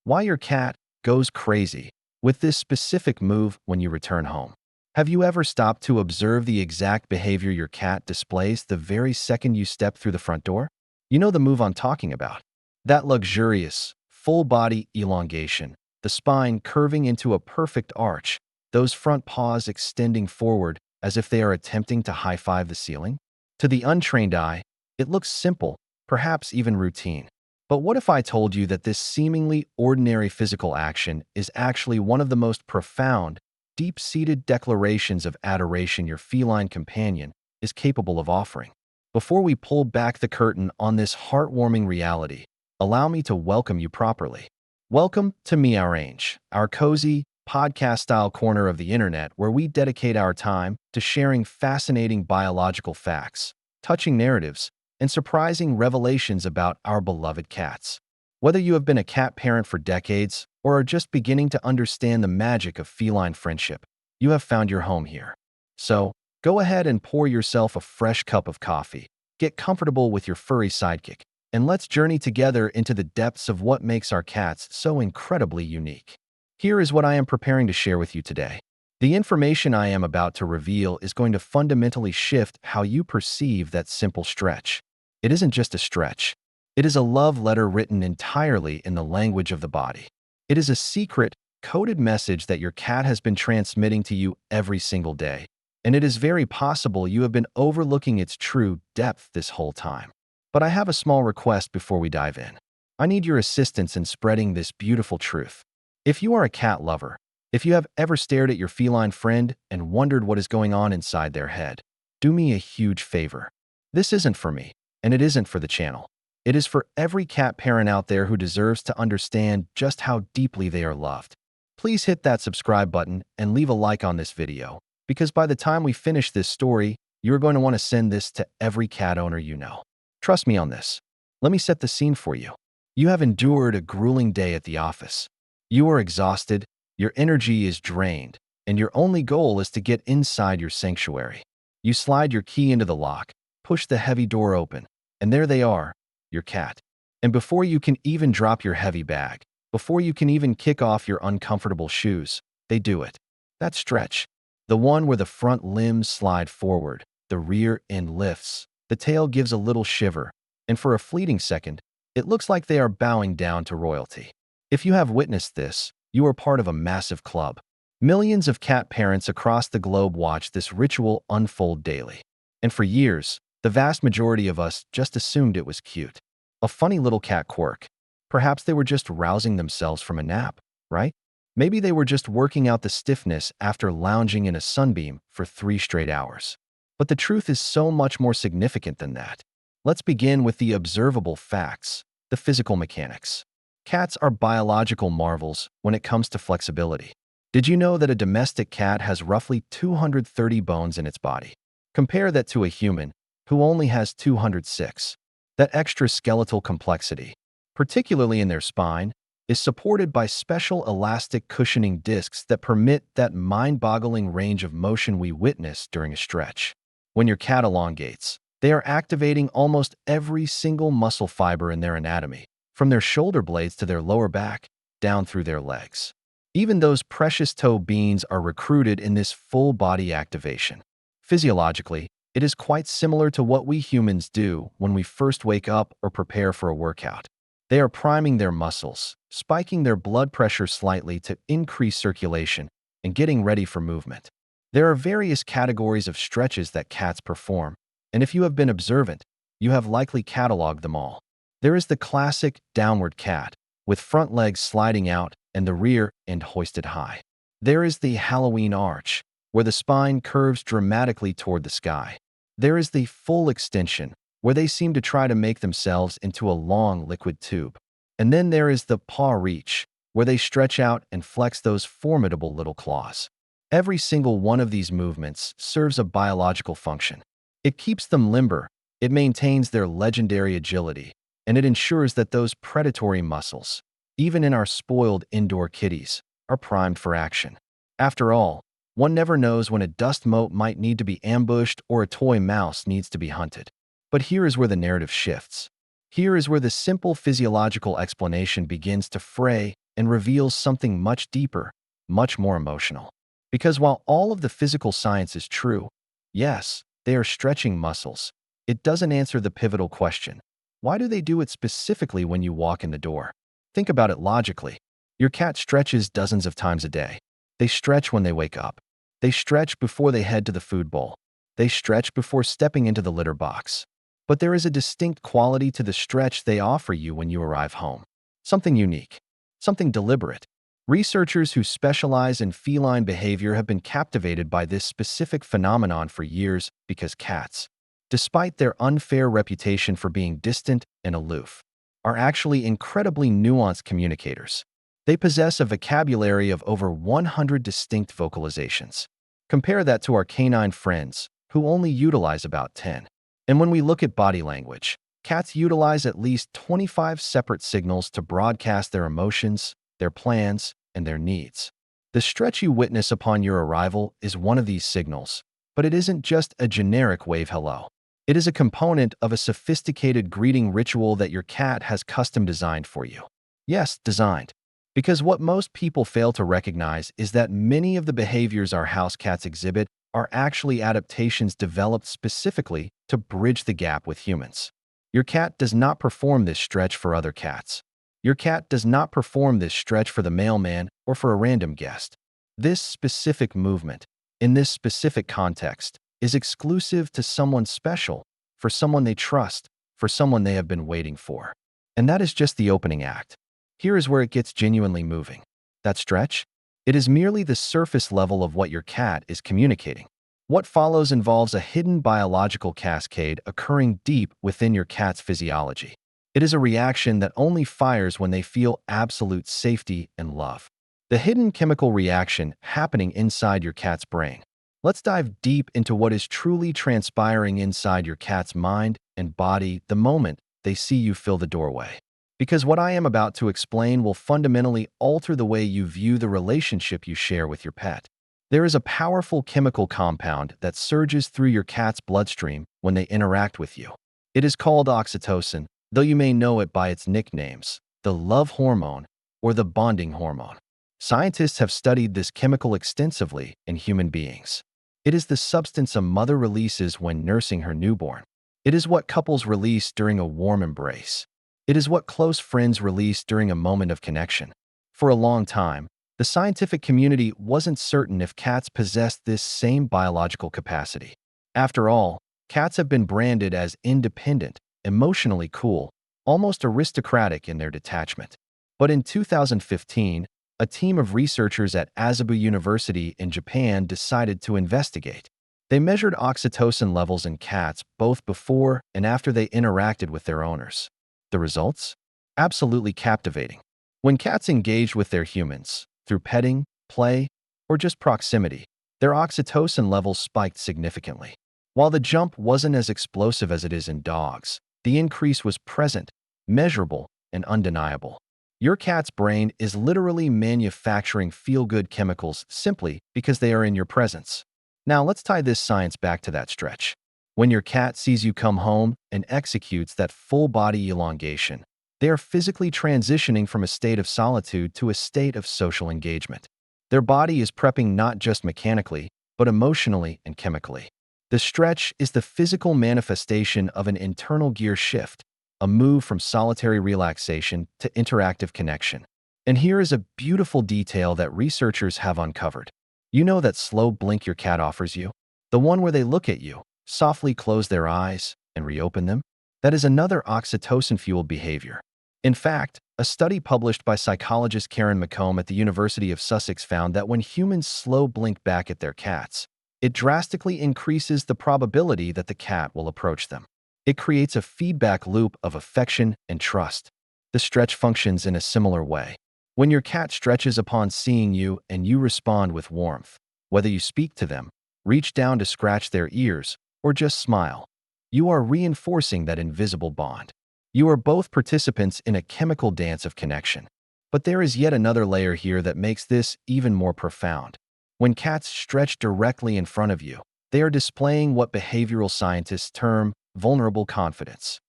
why your cat goes crazy with this specific move when you return home. Have you ever stopped to observe the exact behavior your cat displays the very second you step through the front door? You know the move I'm talking about. That luxurious, full-body elongation, the spine curving into a perfect arch, those front paws extending forward as if they are attempting to high-five the ceiling? To the untrained eye, it looks simple, perhaps even routine. But what if I told you that this seemingly ordinary physical action is actually one of the most profound, deep-seated declarations of adoration your feline companion is capable of offering? Before we pull back the curtain on this heartwarming reality, allow me to welcome you properly. Welcome to Meowrange, our cozy, podcast-style corner of the internet where we dedicate our time to sharing fascinating biological facts, touching narratives, and surprising revelations about our beloved cats. Whether you have been a cat parent for decades or are just beginning to understand the magic of feline friendship, you have found your home here. So, go ahead and pour yourself a fresh cup of coffee, get comfortable with your furry sidekick, and let's journey together into the depths of what makes our cats so incredibly unique. Here is what I am preparing to share with you today. The information I am about to reveal is going to fundamentally shift how you perceive that simple stretch. It isn't just a stretch. It is a love letter written entirely in the language of the body. It is a secret, coded message that your cat has been transmitting to you every single day, and it is very possible you have been overlooking its true depth this whole time. But I have a small request before we dive in. I need your assistance in spreading this beautiful truth. If you are a cat lover, if you have ever stared at your feline friend and wondered what is going on inside their head, do me a huge favor. This isn't for me, and it isn't for the channel. It is for every cat parent out there who deserves to understand just how deeply they are loved. Please hit that subscribe button and leave a like on this video, because by the time we finish this story, you're going to want to send this to every cat owner you know. Trust me on this. Let me set the scene for you. You have endured a grueling day at the office. You are exhausted, your energy is drained, and your only goal is to get inside your sanctuary. You slide your key into the lock, push the heavy door open, and there they are, your cat. And before you can even drop your heavy bag, before you can even kick off your uncomfortable shoes, they do it. That stretch, the one where the front limbs slide forward, the rear end lifts, the tail gives a little shiver, and for a fleeting second, it looks like they are bowing down to royalty. If you have witnessed this, you are part of a massive club. Millions of cat parents across the globe watch this ritual unfold daily. And for years, the vast majority of us just assumed it was cute. A funny little cat quirk. Perhaps they were just rousing themselves from a nap, right? Maybe they were just working out the stiffness after lounging in a sunbeam for 3 straight hours. But the truth is so much more significant than that. Let's begin with the observable facts, the physical mechanics. Cats are biological marvels when it comes to flexibility. Did you know that a domestic cat has roughly 230 bones in its body? Compare that to a human, who only has 206. That extra skeletal complexity, particularly in their spine, is supported by special elastic cushioning discs that permit that mind-boggling range of motion we witness during a stretch. When your cat elongates, they are activating almost every single muscle fiber in their anatomy, from their shoulder blades to their lower back, down through their legs. Even those precious toe beans are recruited in this full-body activation. Physiologically, it is quite similar to what we humans do when we first wake up or prepare for a workout. They are priming their muscles, spiking their blood pressure slightly to increase circulation, and getting ready for movement. There are various categories of stretches that cats perform, and if you have been observant, you have likely cataloged them all. There is the classic downward cat, with front legs sliding out and the rear end hoisted high. There is the Halloween arch, where the spine curves dramatically toward the sky. There is the full extension, where they seem to try to make themselves into a long liquid tube. And then there is the paw reach, where they stretch out and flex those formidable little claws. Every single one of these movements serves a biological function. It keeps them limber, it maintains their legendary agility, and it ensures that those predatory muscles, even in our spoiled indoor kitties, are primed for action. After all, one never knows when a dust mote might need to be ambushed or a toy mouse needs to be hunted. But here is where the narrative shifts. Here is where the simple physiological explanation begins to fray and reveals something much deeper, much more emotional. Because while all of the physical science is true, yes, they are stretching muscles, it doesn't answer the pivotal question. Why do they do it specifically when you walk in the door? Think about it logically. Your cat stretches dozens of times a day. They stretch when they wake up. They stretch before they head to the food bowl. They stretch before stepping into the litter box. But there is a distinct quality to the stretch they offer you when you arrive home. Something unique. Something deliberate. Researchers who specialize in feline behavior have been captivated by this specific phenomenon for years because cats, despite their unfair reputation for being distant and aloof, are actually incredibly nuanced communicators. They possess a vocabulary of over 100 distinct vocalizations. Compare that to our canine friends, who only utilize about 10. And when we look at body language, cats utilize at least 25 separate signals to broadcast their emotions, their plans, and their needs. The stretch you witness upon your arrival is one of these signals, but it isn't just a generic wave hello. It is a component of a sophisticated greeting ritual that your cat has custom designed for you. Yes, designed. Because what most people fail to recognize is that many of the behaviors our house cats exhibit are actually adaptations developed specifically to bridge the gap with humans. Your cat does not perform this stretch for other cats. Your cat does not perform this stretch for the mailman or for a random guest. This specific movement, in this specific context, is exclusive to someone special, for someone they trust, for someone they have been waiting for. And that is just the opening act. Here is where it gets genuinely moving. That stretch? It is merely the surface level of what your cat is communicating. What follows involves a hidden biological cascade occurring deep within your cat's physiology. It is a reaction that only fires when they feel absolute safety and love. The hidden chemical reaction happening inside your cat's brain. Let's dive deep into what is truly transpiring inside your cat's mind and body the moment they see you fill the doorway. Because what I am about to explain will fundamentally alter the way you view the relationship you share with your pet. There is a powerful chemical compound that surges through your cat's bloodstream when they interact with you. It is called oxytocin, though you may know it by its nicknames, the love hormone or the bonding hormone. Scientists have studied this chemical extensively in human beings. It is the substance a mother releases when nursing her newborn. It is what couples release during a warm embrace. It is what close friends release during a moment of connection. For a long time, the scientific community wasn't certain if cats possessed this same biological capacity. After all, cats have been branded as independent, emotionally cool, almost aristocratic in their detachment. But in 2015, a team of researchers at Asabu University in Japan decided to investigate. They measured oxytocin levels in cats both before and after they interacted with their owners. The results? Absolutely captivating. When cats engaged with their humans, through petting, play, or just proximity, their oxytocin levels spiked significantly. While the jump wasn't as explosive as it is in dogs, the increase was present, measurable, and undeniable. Your cat's brain is literally manufacturing feel-good chemicals simply because they are in your presence. Now let's tie this science back to that stretch. When your cat sees you come home and executes that full-body elongation, they are physically transitioning from a state of solitude to a state of social engagement. Their body is prepping not just mechanically, but emotionally and chemically. The stretch is the physical manifestation of an internal gear shift, a move from solitary relaxation to interactive connection. And here is a beautiful detail that researchers have uncovered. You know that slow blink your cat offers you? The one where they look at you, softly close their eyes, and reopen them? That is another oxytocin-fueled behavior. In fact, a study published by psychologist Karen McComb at the University of Sussex found that when humans slow blink back at their cats, it drastically increases the probability that the cat will approach them. It creates a feedback loop of affection and trust. The stretch functions in a similar way. When your cat stretches upon seeing you and you respond with warmth, whether you speak to them, reach down to scratch their ears, or just smile, you are reinforcing that invisible bond. You are both participants in a chemical dance of connection. But there is yet another layer here that makes this even more profound. When cats stretch directly in front of you, they are displaying what behavioral scientists term vulnerable confidence.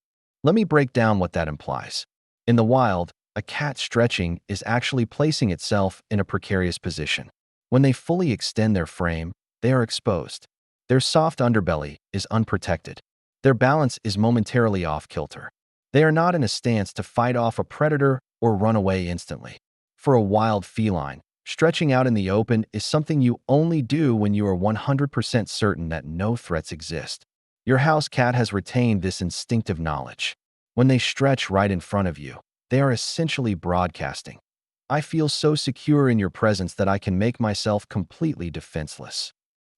Let me break down what that implies. In the wild, A cat stretching is actually placing itself in a precarious position. When they fully extend their frame, they are exposed. Their soft underbelly is unprotected. Their balance is momentarily off kilter. They are not in a stance to fight off a predator or run away instantly. For a wild feline, stretching out in the open is something you only do when you are 100% certain that no threats exist. Your house cat has retained this instinctive knowledge. When they stretch right in front of you, they are essentially broadcasting, "I feel so secure in your presence that I can make myself completely defenseless."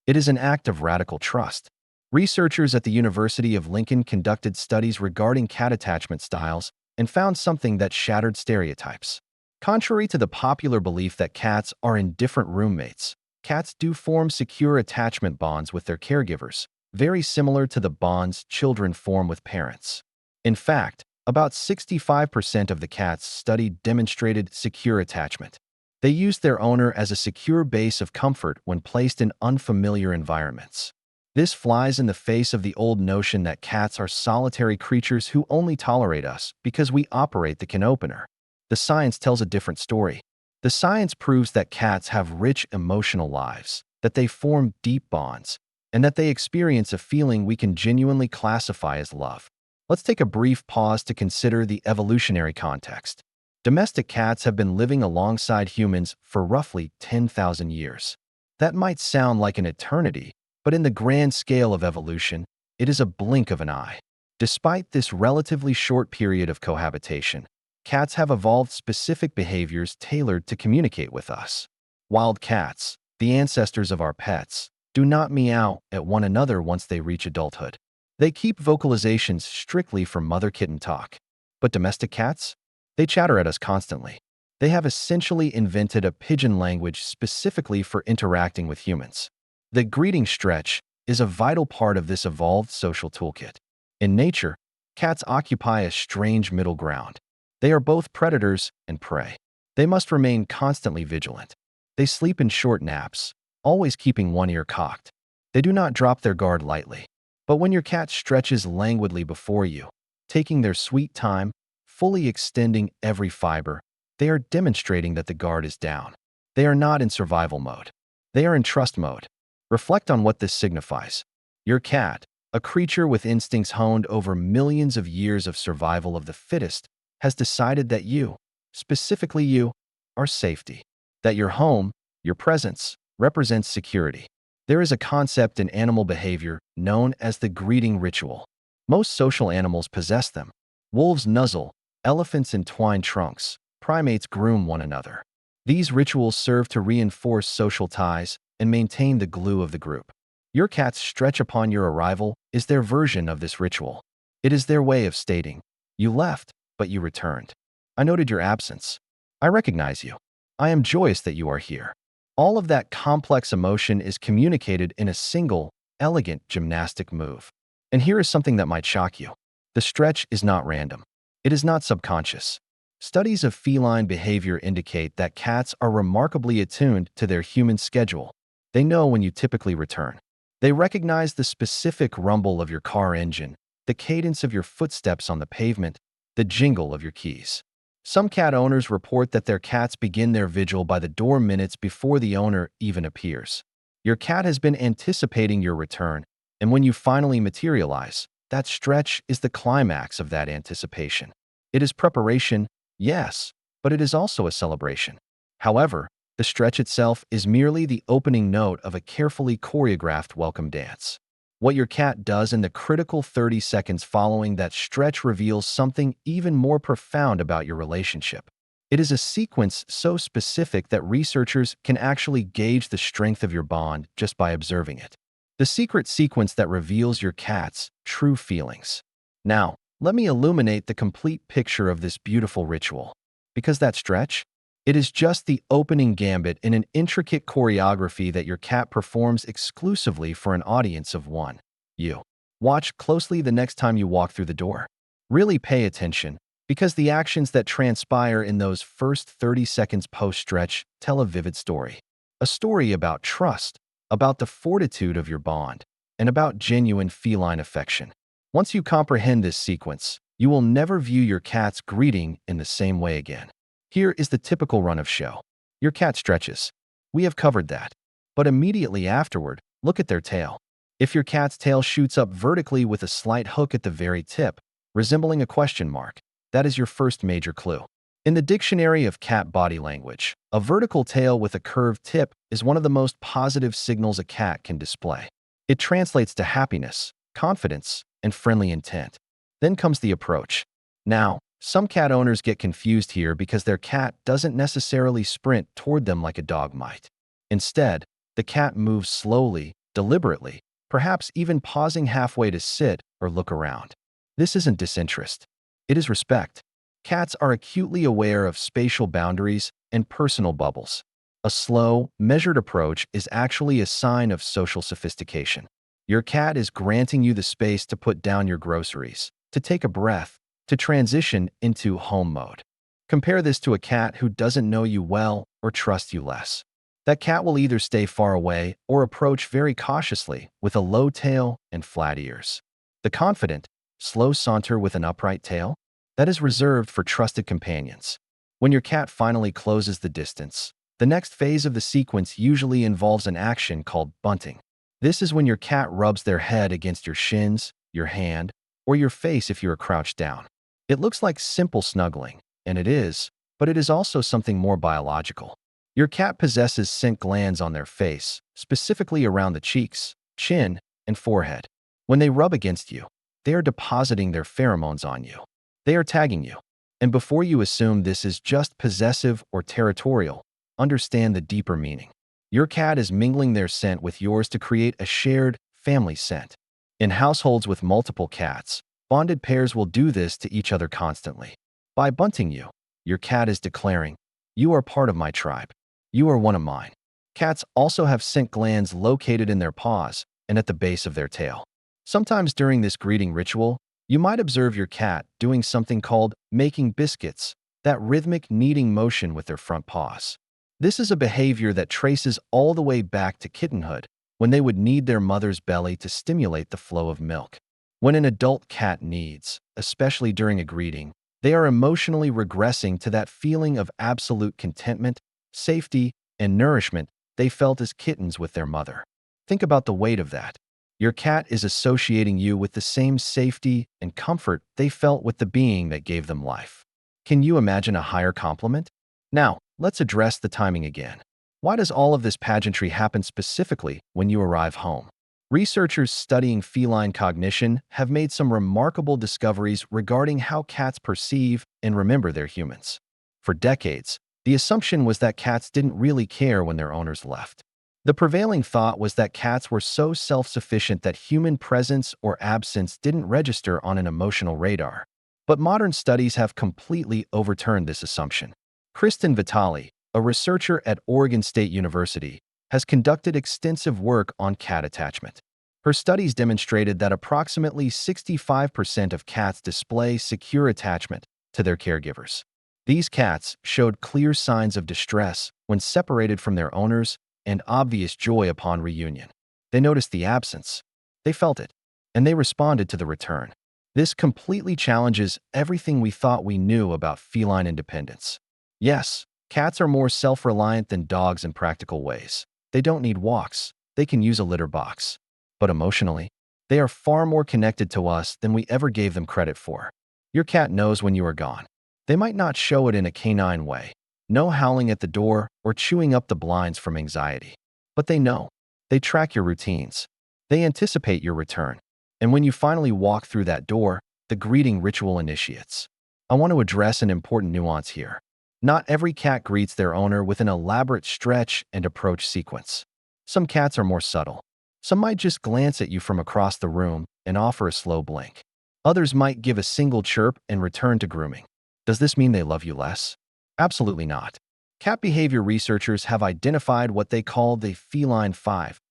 It is an act of radical trust. Researchers at the University of Lincoln conducted studies regarding cat attachment styles and found something that shattered stereotypes. Contrary to the popular belief that cats are indifferent roommates, cats do form secure attachment bonds with their caregivers, very similar to the bonds children form with parents. In fact, about 65% of the cats studied demonstrated secure attachment. They used their owner as a secure base of comfort when placed in unfamiliar environments. This flies in the face of the old notion that cats are solitary creatures who only tolerate us because we operate the can opener. The science tells a different story. The science proves that cats have rich emotional lives, that they form deep bonds, and that they experience a feeling we can genuinely classify as love. Let's take a brief pause to consider the evolutionary context. Domestic cats have been living alongside humans for roughly 10,000 years. That might sound like an eternity, but in the grand scale of evolution, it is a blink of an eye. Despite this relatively short period of cohabitation, cats have evolved specific behaviors tailored to communicate with us. Wild cats, the ancestors of our pets, do not meow at one another once they reach adulthood. They keep vocalizations strictly for mother-kitten talk. But domestic cats? They chatter at us constantly. They have essentially invented a pigeon language specifically for interacting with humans. The greeting stretch is a vital part of this evolved social toolkit. In nature, cats occupy a strange middle ground. They are both predators and prey. They must remain constantly vigilant. They sleep in short naps, always keeping one ear cocked. They do not drop their guard lightly. But when your cat stretches languidly before you, taking their sweet time, fully extending every fiber, they are demonstrating that the guard is down. They are not in survival mode. They are in trust mode. Reflect on what this signifies. Your cat, a creature with instincts honed over millions of years of survival of the fittest, has decided that you, specifically you, are safety. That your home, your presence, represents security. There is a concept in animal behavior known as the greeting ritual. Most social animals possess them. Wolves nuzzle, elephants entwine trunks, primates groom one another. These rituals serve to reinforce social ties and maintain the glue of the group. Your cat's stretch upon your arrival is their version of this ritual. It is their way of stating, "You left, but you returned. I noted your absence. I recognize you. I am joyous that you are here." All of that complex emotion is communicated in a single, elegant gymnastic move. And here is something that might shock you. The stretch is not random. It is not subconscious. Studies of feline behavior indicate that cats are remarkably attuned to their human schedule. They know when you typically return. They recognize the specific rumble of your car engine, the cadence of your footsteps on the pavement, the jingle of your keys. Some cat owners report that their cats begin their vigil by the door minutes before the owner even appears. Your cat has been anticipating your return, and when you finally materialize, that stretch is the climax of that anticipation. It is preparation, yes, but it is also a celebration. However, the stretch itself is merely the opening note of a carefully choreographed welcome dance. What your cat does in the critical 30 seconds following that stretch reveals something even more profound about your relationship. It is a sequence so specific that researchers can actually gauge the strength of your bond just by observing it. The secret sequence that reveals your cat's true feelings. Now, let me illuminate the complete picture of this beautiful ritual. Because that stretch? It is just the opening gambit in an intricate choreography that your cat performs exclusively for an audience of one. You. Watch closely the next time you walk through the door. Really pay attention, because the actions that transpire in those first 30 seconds post-stretch tell a vivid story. A story about trust, about the fortitude of your bond, and about genuine feline affection. Once you comprehend this sequence, You will never view your cat's greeting in the same way again. Here is the typical run of show. Your cat stretches. We have covered that. But immediately afterward, look at their tail. If your cat's tail shoots up vertically with a slight hook at the very tip, resembling a question mark, that is your first major clue. In the dictionary of cat body language, a vertical tail with a curved tip is one of the most positive signals a cat can display. It translates to happiness, confidence, and friendly intent. Then comes the approach. Now, some cat owners get confused here because their cat doesn't necessarily sprint toward them like a dog might. Instead, the cat moves slowly, deliberately, perhaps even pausing halfway to sit or look around. This isn't disinterest. It is respect. Cats are acutely aware of spatial boundaries and personal bubbles. A slow, measured approach is actually a sign of social sophistication. Your cat is granting you the space to put down your groceries, to take a breath, to transition into home mode. Compare this to a cat who doesn't know you well or trust you less. That cat will either stay far away or approach very cautiously with a low tail and flat ears. The confident, slow saunter with an upright tail, that is reserved for trusted companions. When your cat finally closes the distance, the next phase of the sequence usually involves an action called bunting. This is when your cat rubs their head against your shins, your hand, or your face if you are crouched down. It looks like simple snuggling, and it is, but it is also something more biological. Your cat possesses scent glands on their face, specifically around the cheeks, chin, and forehead. When they rub against you, they are depositing their pheromones on you. They are tagging you. And before you assume this is just possessive or territorial, understand the deeper meaning. Your cat is mingling their scent with yours to create a shared family scent. In households with multiple cats, bonded pairs will do this to each other constantly. By bunting you, your cat is declaring, "You are part of my tribe. You are one of mine." Cats also have scent glands located in their paws and at the base of their tail. Sometimes during this greeting ritual, you might observe your cat doing something called making biscuits, that rhythmic kneading motion with their front paws. This is a behavior that traces all the way back to kittenhood, when they would knead their mother's belly to stimulate the flow of milk. When an adult cat kneads, especially during a greeting, they are emotionally regressing to that feeling of absolute contentment, safety, and nourishment they felt as kittens with their mother. Think about the weight of that. Your cat is associating you with the same safety and comfort they felt with the being that gave them life. Can you imagine a higher compliment? Now, let's address the timing again. Why does all of this pageantry happen specifically when you arrive home? Researchers studying feline cognition have made some remarkable discoveries regarding how cats perceive and remember their humans. For decades, the assumption was that cats didn't really care when their owners left. The prevailing thought was that cats were so self-sufficient that human presence or absence didn't register on an emotional radar. But modern studies have completely overturned this assumption. Kristen Vitale, a researcher at Oregon State University, has conducted extensive work on cat attachment. Her studies demonstrated that approximately 65% of cats display secure attachment to their caregivers. These cats showed clear signs of distress when separated from their owners and obvious joy upon reunion. They noticed the absence, they felt it, and they responded to the return. This completely challenges everything we thought we knew about feline independence. Yes, cats are more self-reliant than dogs in practical ways. They don't need walks, they can use a litter box. But emotionally, they are far more connected to us than we ever gave them credit for. Your cat knows when you are gone. They might not show it in a canine way, no howling at the door or chewing up the blinds from anxiety. But they know. They track your routines. They anticipate your return. And when you finally walk through that door, the greeting ritual initiates. I want to address an important nuance here. Not every cat greets their owner with an elaborate stretch and approach sequence. Some cats are more subtle. Some might just glance at you from across the room and offer a slow blink. Others might give a single chirp and return to grooming. Does this mean they love you less? Absolutely not. Cat behavior researchers have identified what they call the feline five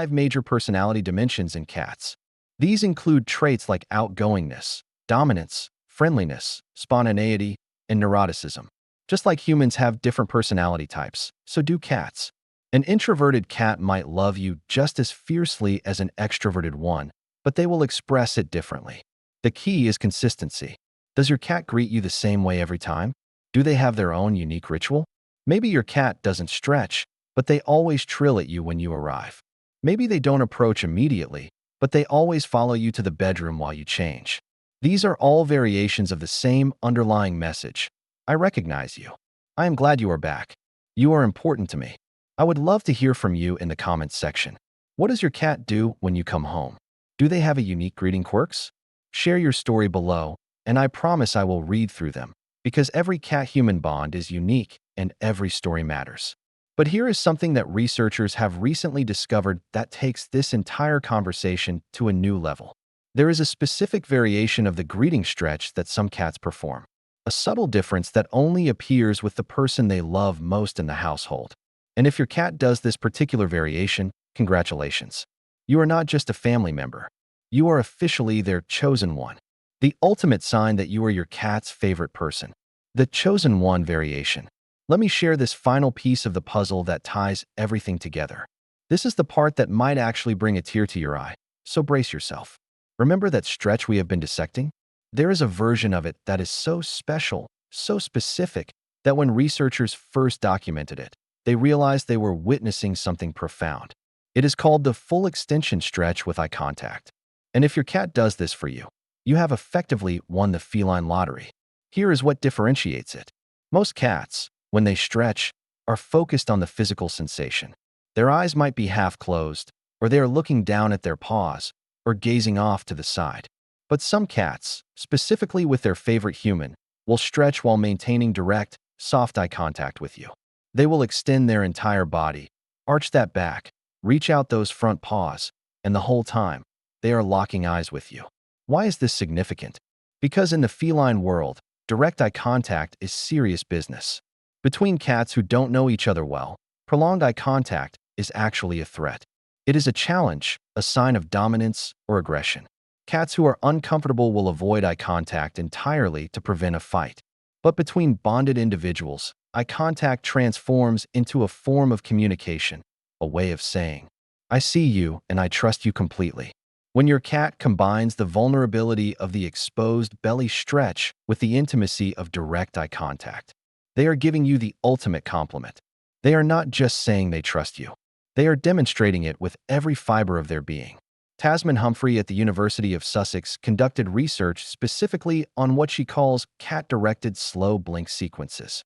major personality dimensions in cats. These include traits like outgoingness, dominance, friendliness, spontaneity, and neuroticism. Just like humans have different personality types, so do cats. An introverted cat might love you just as fiercely as an extroverted one, but they will express it differently. The key is consistency. Does your cat greet you the same way every time? Do they have their own unique ritual? Maybe your cat doesn't stretch, but they always trill at you when you arrive. Maybe they don't approach immediately, but they always follow you to the bedroom while you change. These are all variations of the same underlying message. I recognize you. I am glad you are back. You are important to me. I would love to hear from you in the comments section. What does your cat do when you come home? Do they have a unique greeting quirks? Share your story below, and I promise I will read through them, because every cat-human bond is unique and every story matters. But here is something that researchers have recently discovered that takes this entire conversation to a new level. There is a specific variation of the greeting stretch that some cats perform, a subtle difference that only appears with the person they love most in the household. And if your cat does this particular variation, congratulations. You are not just a family member. You are officially their chosen one. The ultimate sign that you are your cat's favorite person. The chosen one variation. Let me share this final piece of the puzzle that ties everything together. This is the part that might actually bring a tear to your eye, so brace yourself. Remember that stretch we have been dissecting? There is a version of it that is so special, so specific, that when researchers first documented it, they realized they were witnessing something profound. It is called the full extension stretch with eye contact. And if your cat does this for you, you have effectively won the feline lottery. Here is what differentiates it. Most cats, when they stretch, are focused on the physical sensation. Their eyes might be half closed, or they are looking down at their paws, or gazing off to the side. But some cats, specifically with their favorite human, will stretch while maintaining direct, soft eye contact with you. They will extend their entire body, arch that back, reach out those front paws, and the whole time, they are locking eyes with you. Why is this significant? Because in the feline world, direct eye contact is serious business. Between cats who don't know each other well, prolonged eye contact is actually a threat. It is a challenge, a sign of dominance or aggression. Cats who are uncomfortable will avoid eye contact entirely to prevent a fight. But between bonded individuals, eye contact transforms into a form of communication, a way of saying, "I see you and I trust you completely." When your cat combines the vulnerability of the exposed belly stretch with the intimacy of direct eye contact, they are giving you the ultimate compliment. They are not just saying they trust you. They are demonstrating it with every fiber of their being. Tasman Humphrey at the University of Sussex conducted research specifically on what she calls cat-directed slow blink sequences.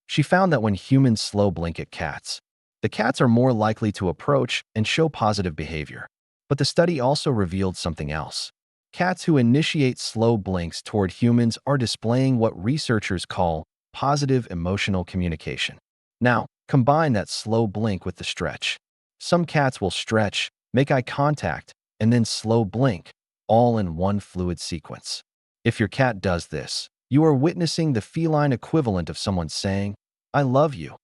She found that when humans slow blink at cats, the cats are more likely to approach and show positive behavior. But the study also revealed something else. Cats who initiate slow blinks toward humans are displaying what researchers call positive emotional communication. Now, combine that slow blink with the stretch. Some cats will stretch, make eye contact, and then slow blink, all in one fluid sequence. If your cat does this, you are witnessing the feline equivalent of someone saying, "I love you,"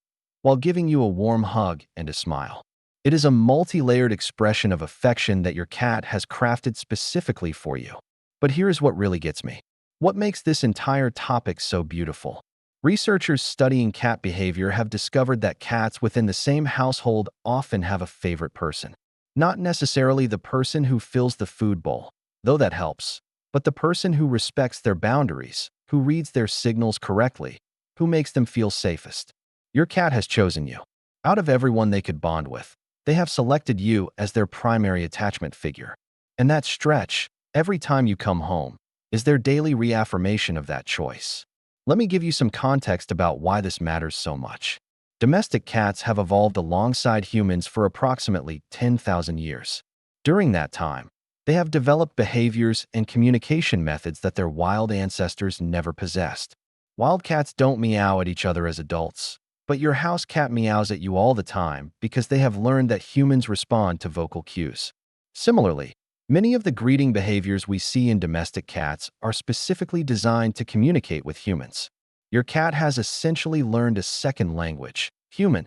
while giving you a warm hug and a smile. It is a multi-layered expression of affection that your cat has crafted specifically for you. But here's what really gets me. What makes this entire topic so beautiful? Researchers studying cat behavior have discovered that cats within the same household often have a favorite person. Not necessarily the person who fills the food bowl, though that helps, but the person who respects their boundaries, who reads their signals correctly, who makes them feel safest. Your cat has chosen you. Out of everyone they could bond with, they have selected you as their primary attachment figure. And that stretch, every time you come home, is their daily reaffirmation of that choice. Let me give you some context about why this matters so much. Domestic cats have evolved alongside humans for approximately 10,000 years. During that time, they have developed behaviors and communication methods that their wild ancestors never possessed. Wild cats don't meow at each other as adults, but your house cat meows at you all the time because they have learned that humans respond to vocal cues. Similarly, many of the greeting behaviors we see in domestic cats are specifically designed to communicate with humans. Your cat has essentially learned a second language, human,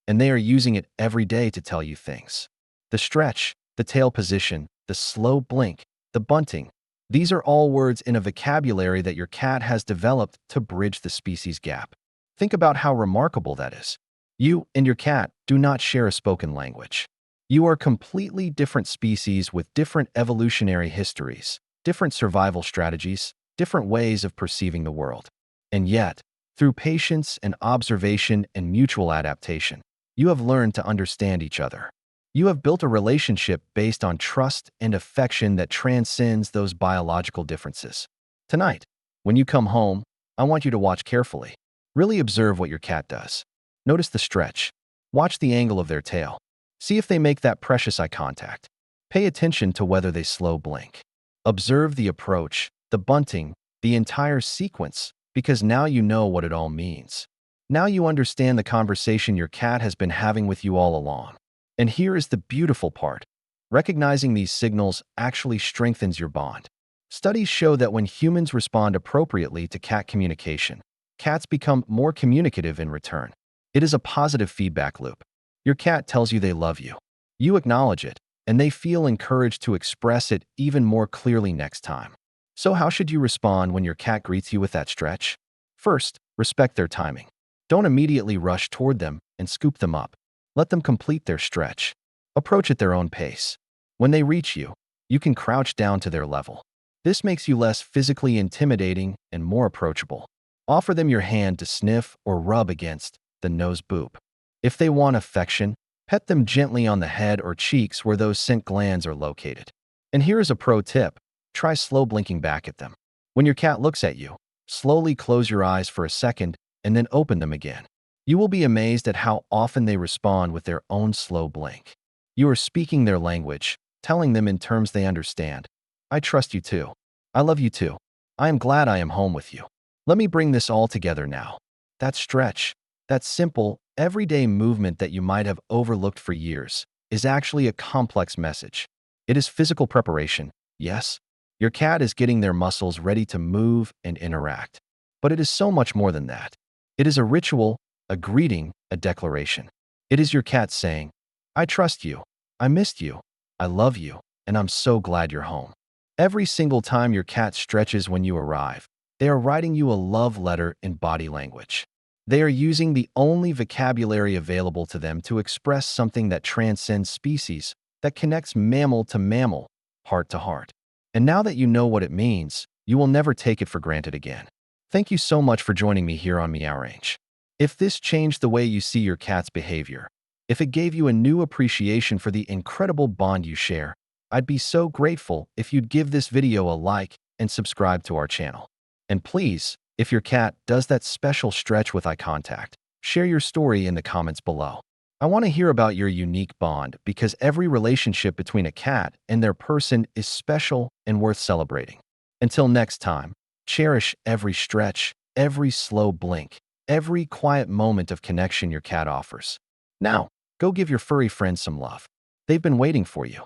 and they are using it every day to tell you things. The stretch, the tail position, the slow blink, the bunting, these are all words in a vocabulary that your cat has developed to bridge the species gap. Think about how remarkable that is. You and your cat do not share a spoken language. You are completely different species with different evolutionary histories, different survival strategies, different ways of perceiving the world. And yet, through patience and observation and mutual adaptation, you have learned to understand each other. You have built a relationship based on trust and affection that transcends those biological differences. Tonight, when you come home, I want you to watch carefully. Really observe what your cat does. Notice the stretch. Watch the angle of their tail. See if they make that precious eye contact. Pay attention to whether they slow blink. Observe the approach, the bunting, the entire sequence, because now you know what it all means. Now you understand the conversation your cat has been having with you all along. And here is the beautiful part. Recognizing these signals actually strengthens your bond. Studies show that when humans respond appropriately to cat communication, cats become more communicative in return. It is a positive feedback loop. Your cat tells you they love you. You acknowledge it, and they feel encouraged to express it even more clearly next time. So how should you respond when your cat greets you with that stretch? First, respect their timing. Don't immediately rush toward them and scoop them up. Let them complete their stretch. Approach at their own pace. When they reach you, you can crouch down to their level. This makes you less physically intimidating and more approachable. Offer them your hand to sniff or rub against the nose boop. If they want affection, pet them gently on the head or cheeks where those scent glands are located. And here is a pro tip. Try slow blinking back at them. When your cat looks at you, slowly close your eyes for a second and then open them again. You will be amazed at how often they respond with their own slow blink. You are speaking their language, telling them in terms they understand. I trust you too. I love you too. I am glad I am home with you. Let me bring this all together now. That stretch, that simple, everyday movement that you might have overlooked for years, is actually a complex message. It is physical preparation, yes. Your cat is getting their muscles ready to move and interact. But it is so much more than that. It is a ritual, a greeting, a declaration. It is your cat saying, I trust you, I missed you, I love you, and I'm so glad you're home. Every single time your cat stretches when you arrive, they are writing you a love letter in body language. They are using the only vocabulary available to them to express something that transcends species, that connects mammal to mammal, heart to heart. And now that you know what it means, you will never take it for granted again. Thank you so much for joining me here on Meowrange. If this changed the way you see your cat's behavior, if it gave you a new appreciation for the incredible bond you share, I'd be so grateful if you'd give this video a like and subscribe to our channel. And please, if your cat does that special stretch with eye contact, share your story in the comments below. I want to hear about your unique bond because every relationship between a cat and their person is special and worth celebrating. Until next time, cherish every stretch, every slow blink, every quiet moment of connection your cat offers. Now, go give your furry friends some love. They've been waiting for you.